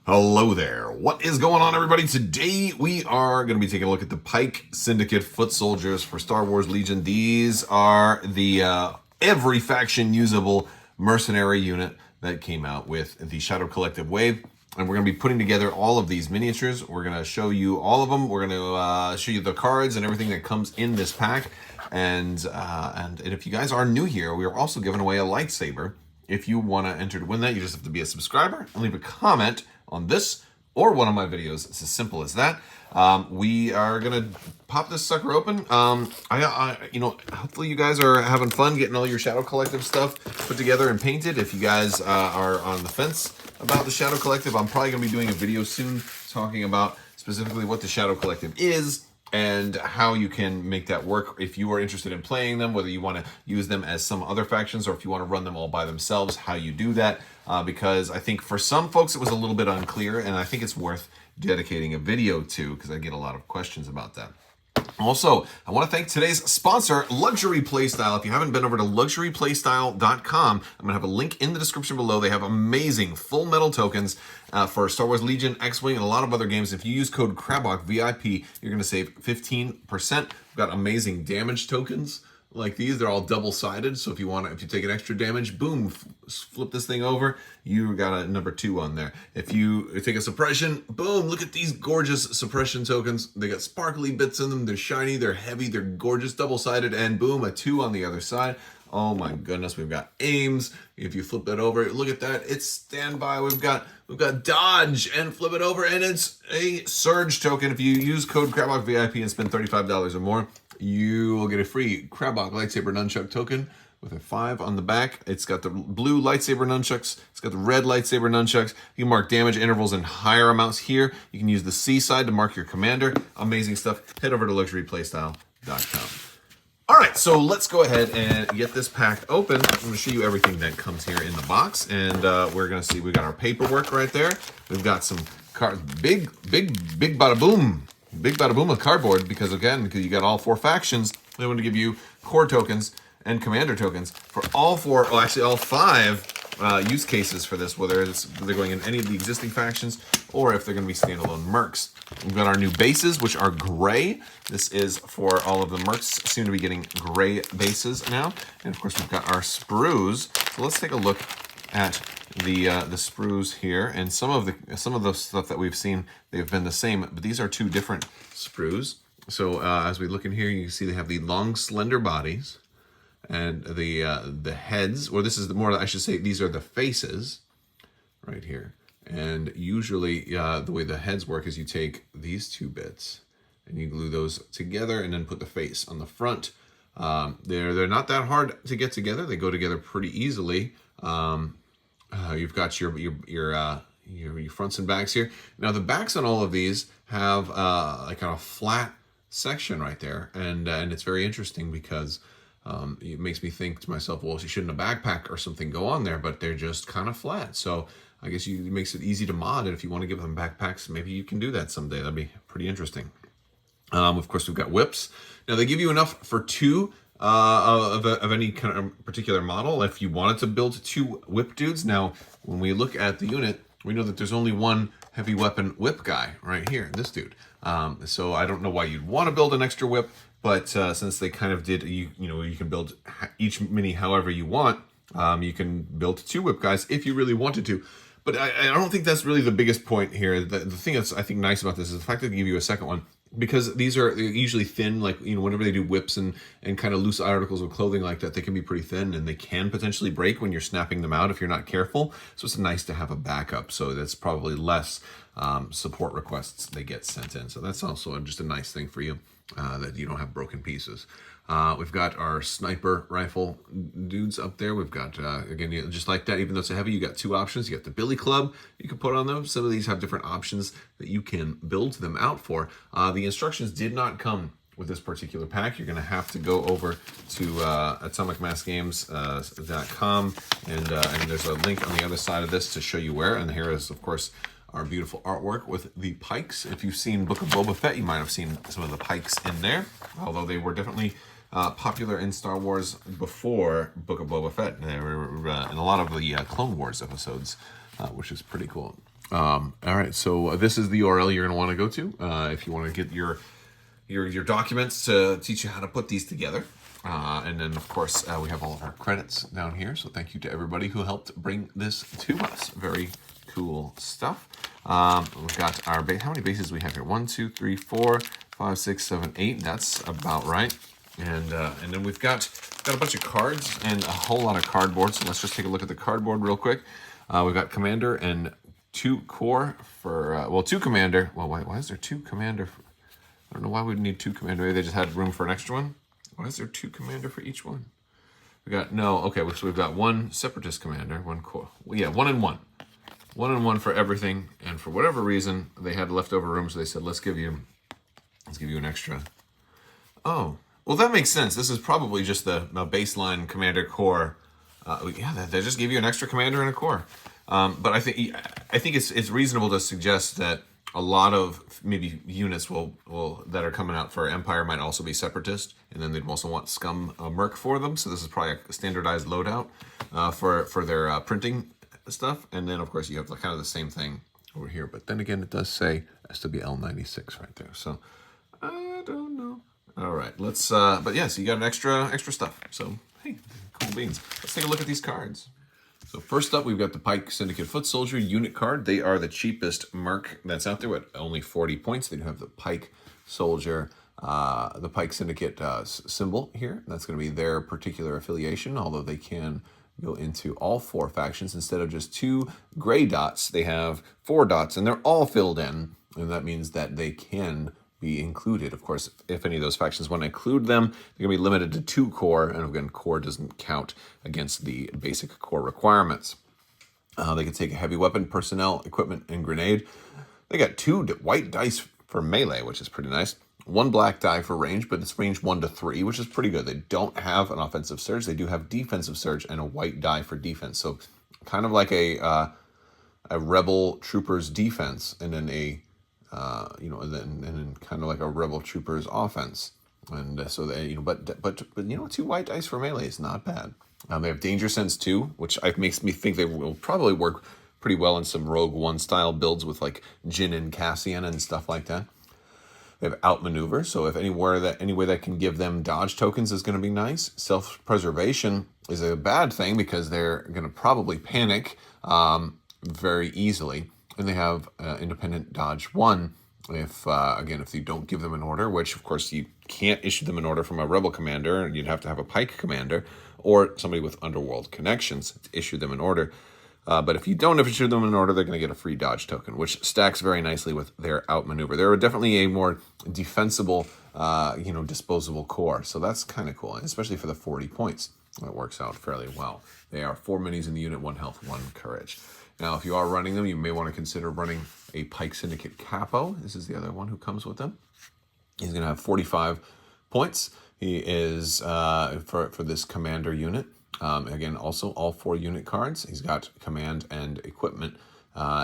Hello there. What is going on, everybody? Today we are going to be taking a look at the Pyke Syndicate Foot Soldiers for Star Wars Legion. These are the every faction usable mercenary unit that came out with the Shadow Collective wave. And we're going to be putting together all of these miniatures. We're going to show you all of them. We're going to show you the cards and everything that comes in this pack. And if you guys are new here, we are also giving away a lightsaber. If you want to enter to win that, you just have to be a subscriber and leave a comment on this or one of my videos. It's as simple as that. We are gonna pop this sucker open. Hopefully you guys are having fun getting all your Shadow Collective stuff put together and painted. If you guys are on the fence about the Shadow Collective, I'm probably gonna be doing a video soon talking about specifically what the Shadow Collective is and how you can make that work if you are interested in playing them, whether you want to use them as some other factions or if you want to run them all by themselves, how you do that. Because I think for some folks it was a little bit unclear, and I think it's worth dedicating a video to because I get a lot of questions about that. Also, I want to thank today's sponsor, Luxury Playstyle. If you haven't been over to luxuryplaystyle.com, I'm going to have a link in the description below. They have amazing full metal tokens for Star Wars Legion, X-Wing, and a lot of other games. If you use code Crabbok, VIP, you're going to save 15%. We've got amazing damage tokens like these. They're all double-sided, so if you take an extra damage, boom, flip this thing over, you got a number 2 on there. If you take a suppression, boom, look at these gorgeous suppression tokens. They got sparkly bits in them, they're shiny, they're heavy, they're gorgeous, double-sided, and boom, a 2 on the other side. Oh my goodness, we've got aims. If you flip that over, look at that, it's standby. We've got dodge, and flip it over, and it's a surge token. If you use code Crabbok VIP and spend $35 or more, you will get a free Crabbok lightsaber nunchuck token with a 5 on the back. It's got the blue lightsaber nunchucks. It's got the red lightsaber nunchucks. You can mark damage intervals in higher amounts here. You can use the C side to mark your commander. Amazing stuff. Head over to luxuryplaystyle.com. All right, so let's go ahead and get this pack open. I'm going to show you everything that comes here in the box, and we're going to see we got our paperwork right there. We've got some cards, big bada boom. Big bada boom of cardboard, because you got all 4 factions. They want to give you core tokens and commander tokens for all 4, well, actually all 5 use cases for this, whether they're going in any of the existing factions or if they're going to be standalone mercs. We've got our new bases, which are gray. This is for all of the mercs, soon to be getting gray bases now. And of course, we've got our sprues. So let's take a look at the sprues here, and some of the stuff that we've seen, they've been the same, but these are 2 different sprues. So as we look in here, you can see they have the long, slender bodies, and the heads, or this is I should say, these are the faces right here. And usually the way the heads work is you take these 2 bits and you glue those together and then put the face on the front. They're not that hard to get together. They go together pretty easily. You've got your fronts and backs here. Now the backs on all of these have like a flat section right there, and it's very interesting because it makes me think to myself, well, shouldn't a backpack or something go on there? But they're just kind of flat, so I guess it makes it easy to mod. And if you want to give them backpacks, maybe you can do that someday. That'd be pretty interesting. Of course, we've got whips. Now they give you enough for 2 of any kind of particular model if you wanted to build 2 whip dudes. Now, when we look at the unit, we know that there's only 1 heavy weapon whip guy right here, this dude. So I don't know why you'd want to build an extra whip, but since they kind of did, you can build each mini however you want. You can build 2 whip guys if you really wanted to. But I don't think that's really the biggest point here. The thing that's, I think, nice about this is the fact that they give you a second one, because these are usually thin, like, whenever they do whips and kind of loose articles of clothing like that, they can be pretty thin, and they can potentially break when you're snapping them out if you're not careful. So it's nice to have a backup, so that's probably less support requests they get sent in. So that's also just a nice thing for you, that you don't have broken pieces. We've got our sniper rifle dudes up there. We've got, again, just like that, even though it's a heavy, you got 2 options. You got the billy club you can put on them. Some of these have different options that you can build them out for. The instructions did not come with this particular pack. You're going to have to go over to atomicmassgames.com, and there's a link on the other side of this to show you where. And here is, of course, our beautiful artwork with the Pikes. If you've seen Book of Boba Fett, you might have seen some of the Pikes in there, although they were definitely popular in Star Wars before Book of Boba Fett. They were in a lot of the Clone Wars episodes, which is pretty cool. All right, so this is the URL you're going to want to go to if you want to get your documents to teach you how to put these together. And then, of course, we have all of our credits down here. So thank you to everybody who helped bring this to us. Very cool stuff. We've got our base. How many bases do we have here? 1, 2, 3, 4, 5, 6, 7, 8. That's about right. And then we've got a bunch of cards and a whole lot of cardboard. So let's just take a look at the cardboard real quick. We've got Commander and 2 core for, well, 2 Commander. Well, why is there 2 Commander? I don't know why we'd need 2 Commander. Maybe they just had room for an extra one. Why is there 2 Commander for each one? We got, no, okay, so we've got 1 Separatist Commander, 1 core. Well, yeah, 1 and 1. 1 and 1 for everything. And for whatever reason, they had leftover room, so they said, let's give you an extra. Oh, well, that makes sense. This is probably just the baseline Commander core. Yeah, they just gave you an extra Commander and a core. But I think it's reasonable to suggest that a lot of maybe units that are coming out for Empire might also be Separatist, and then they'd also want Scum Merc for them. So this is probably a standardized loadout for their printing stuff. And then of course you have kind of the same thing over here. But then again, it does say SWL96 right there. So I don't know. All right, let's. But yeah, so you got an extra stuff. So hey, cool beans. Let's take a look at these cards. So first up, we've got the Pyke Syndicate Foot Soldier unit card. They are the cheapest merc that's out there at only 40 points. They do have the Pyke Soldier, the Pyke Syndicate symbol here. That's going to be their particular affiliation, although they can go into all 4 factions. Instead of just 2 gray dots, they have 4 dots, and they're all filled in. And that means that they can be included. Of course, if any of those factions want to include them, they're going to be limited to 2 core, and again, core doesn't count against the basic core requirements. They can take a heavy weapon, personnel, equipment, and grenade. They got 2 white dice for melee, which is pretty nice. 1 black die for range, but it's range 1 to 3, which is pretty good. They don't have an offensive surge. They do have defensive surge and a white die for defense. So kind of like a rebel trooper's defense, and then and then kind of like a rebel trooper's offense. And so they, but 2 white dice for melee is not bad. They have danger sense 2, which makes me think they will probably work pretty well in some Rogue One style builds with like Jyn and Cassian and stuff like that. They have outmaneuver, so if any way that can give them dodge tokens is going to be nice. Self-preservation is a bad thing because they're going to probably panic very easily. And they have independent dodge 1 if you don't give them an order, which of course you can't issue them an order from a rebel commander, and you'd have to have a Pyke commander or somebody with underworld connections to issue them an order. But if you don't issue them an order, they're going to get a free dodge token, which stacks very nicely with their outmaneuver. They're definitely a more defensible, disposable core. So that's kind of cool, and especially for the 40 points. It works out fairly well. They are 4 minis in the unit, 1 health, 1 courage. Now, if you are running them, you may want to consider running a Pyke Syndicate Capo. This is the other one who comes with them. He's going to have 45 points. He is, for this commander unit, again, also all 4 unit cards. He's got command and equipment.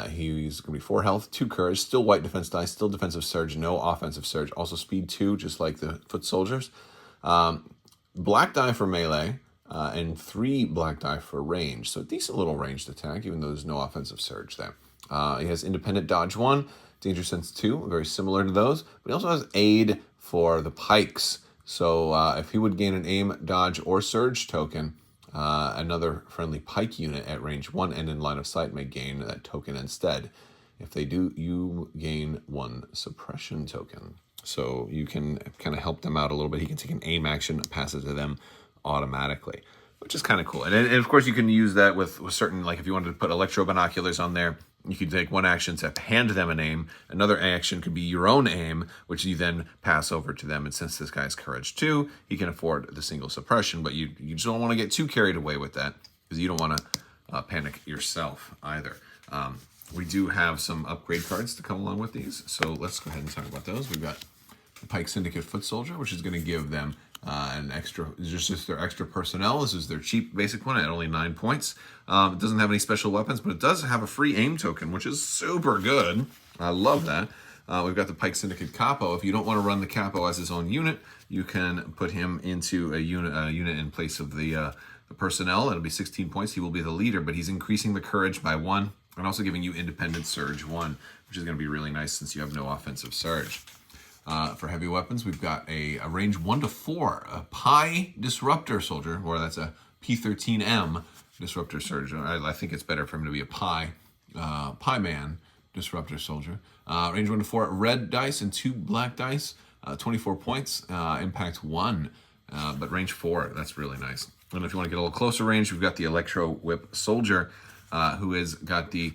He's going to be 4 health, 2 courage, still white defense die, still defensive surge, no offensive surge. Also speed 2, just like the foot soldiers. Black die for melee. And 3 black die for range. So a decent little ranged attack, even though there's no offensive surge there. He has independent dodge 1, danger sense 2, very similar to those. But he also has aid for the pikes. So if he would gain an aim, dodge, or surge token, another friendly Pyke unit at range 1 and in line of sight may gain that token instead. If they do, you gain 1 suppression token. So you can kind of help them out a little bit. He can take an aim action, pass it to them automatically, which is kind of cool. And of course you can use that with certain, like if you wanted to put electro binoculars on there, you could take 1 action to hand them an aim. Another action could be your own aim, which you then pass over to them. And since this guy's courage 2, he can afford the single suppression, but you just don't want to get too carried away with that because you don't want to panic yourself either. We do have some upgrade cards to come along with these, so let's go ahead and talk about those. We've got the Pyke Syndicate Foot Soldier, which is going to give them an extra, just their extra personnel. This is their cheap basic one at only 9 points. It doesn't have any special weapons, but it does have a free aim token, which is super good. I love that. We've got the Pyke Syndicate Capo. If you don't want to run the Capo as his own unit, you can put him into a unit in place of the personnel. It'll be 16 points. He will be the leader, but he's increasing the courage by 1 and also giving you independent Surge 1, which is going to be really nice since you have no offensive Surge. For heavy weapons, we've got a range 1 to 4, a Pyke Disruptor Soldier, or that's a P13M Disruptor Soldier. I think it's better for him to be a Pie Man Disruptor Soldier. Range 1 to 4, red dice and 2 black dice, 24 points, impact 1, but range 4, that's really nice. And if you want to get a little closer range, we've got the Electro Whip Soldier, who has got the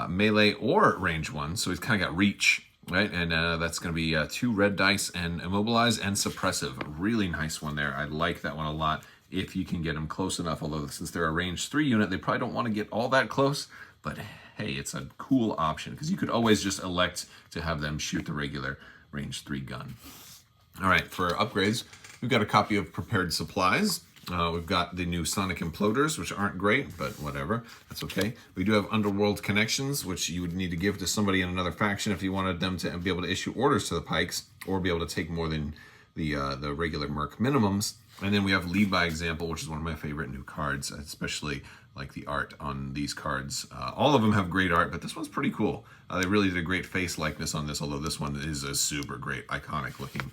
melee or range 1, so he's kind of got reach. Right, and that's going to be 2 red dice and immobilize and suppressive. Really nice one there. I like that one a lot if you can get them close enough. Although since they're a range 3 unit, they probably don't want to get all that close. But hey, it's a cool option because you could always just elect to have them shoot the regular range 3 gun. All right, for upgrades, we've got a copy of Prepared Supplies. We've got the new Sonic Imploders, which aren't great, but whatever. That's okay. We do have Underworld Connections, which you would need to give to somebody in another faction if you wanted them to be able to issue orders to the Pikes or be able to take more than the regular Merc minimums. And then we have Lead by Example, which is one of my favorite new cards, especially like the art on these cards. All of them have great art, but this one's pretty cool. They really did a great face likeness on this, although this one is a super great, iconic looking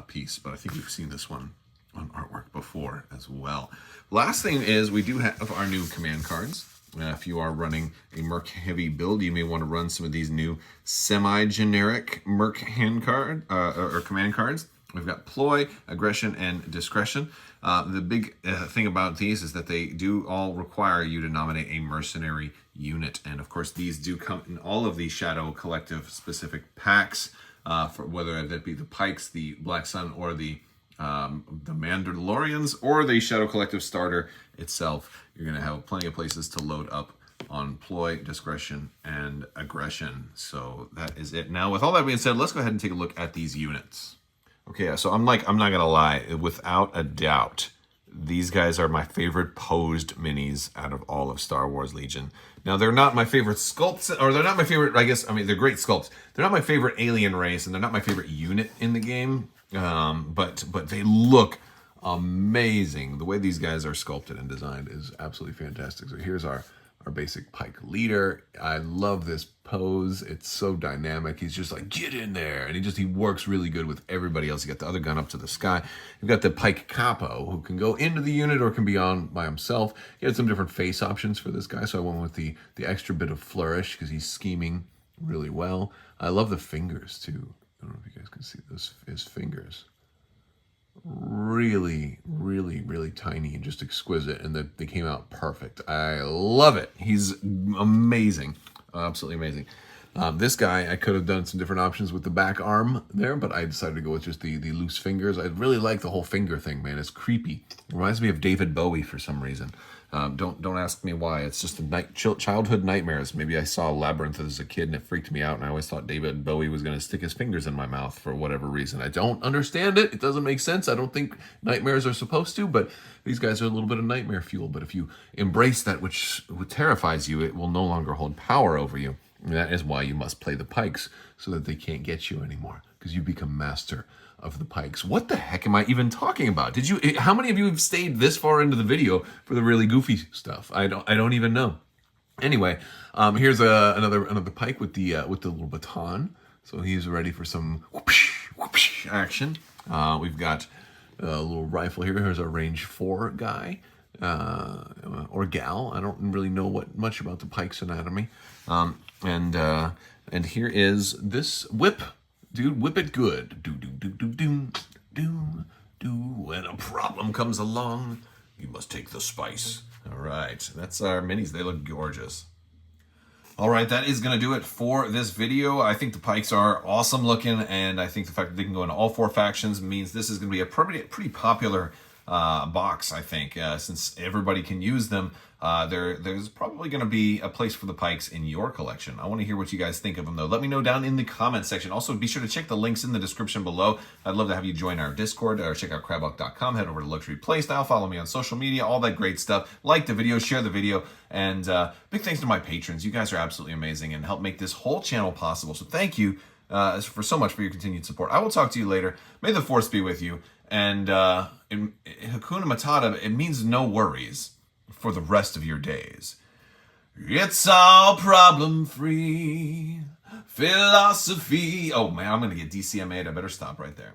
piece. But I think we've seen this one on artwork before as well. Last thing is we do have our new command cards. If you are running a Merc heavy build, you may want to run some of these new semi-generic Merc hand card or command cards. We've got Ploy, Aggression, and Discretion. The big thing about these is that they do all require you to nominate a mercenary unit, and of course these do come in all of these Shadow Collective specific packs, for whether that be the Pikes, the Black Sun, or the Mandalorians, or the Shadow Collective starter itself. You're going to have plenty of places to load up on Ploy, Discretion, and Aggression. So that is it. Now, with all that being said, let's go ahead and take a look at these units. Okay, so I'm not going to lie, without a doubt, these guys are my favorite posed minis out of all of Star Wars Legion. Now, they're not my favorite sculpts, or they're not my favorite, they're great sculpts. They're not my favorite alien race, and they're not my favorite unit in the game. But they look amazing. The way these guys are sculpted and designed is absolutely fantastic. So here's our basic Pyke leader. I love this pose. It's so dynamic. He's just like, get in there. And he works really good with everybody else. You got the other gun up to the sky. You've got the Pyke Capo, who can go into the unit or can be on by himself. He had some different face options for this guy, so I went with the extra bit of flourish because he's scheming really well. I love the fingers too. I don't know if you guys can see his fingers. Really, really, really tiny and just exquisite, and they came out perfect. I love it. He's amazing. Absolutely amazing. This guy, I could have done some different options with the back arm there, but I decided to go with just the loose fingers. I really like the whole finger thing, man. It's creepy. It reminds me of David Bowie for some reason. Don't ask me why. It's just childhood nightmares. Maybe I saw Labyrinth as a kid and it freaked me out, and I always thought David Bowie was going to stick his fingers in my mouth for whatever reason. I don't understand it. It doesn't make sense. I don't think nightmares are supposed to, but these guys are a little bit of nightmare fuel. But if you embrace that which terrifies you, it will no longer hold power over you. And that is why you must play the Pikes, so that they can't get you anymore, because you become master of the Pikes. What the heck am I even talking about? How many of you have stayed this far into the video for the really goofy stuff? I don't even know. Anyway, here's another Pyke with the little baton. So he's ready for some whoopsh, whoopsh action. We've got a little rifle here. Here's our range 4 guy. Or gal. I don't really know much about the Pyke's anatomy. And here is this whip. Dude, whip it good. Do, do, do, do, do, do, do. When a problem comes along, you must take the spice. All right, that's our minis. They look gorgeous. All right, that is going to do it for this video. I think the Pikes are awesome looking, and I think the fact that they can go into all 4 factions means this is going to be a pretty popular box, I think, since everybody can use them. There's probably going to be a place for the Pikes in your collection. I want to hear what you guys think of them, though. Let me know down in the comment section. Also, be sure to check the links in the description below. I'd love to have you join our Discord, or check out Crabbok.com. Head over to Luxury Playstyle. Follow me on social media, all that great stuff. Like the video, share the video, and big thanks to my patrons. You guys are absolutely amazing and help make this whole channel possible. So thank you for so much for your continued support. I will talk to you later. May the Force be with you. And in Hakuna Matata, it means no worries for the rest of your days. It's all problem-free philosophy. Oh man, I'm gonna get DCMA'd. I better stop right there.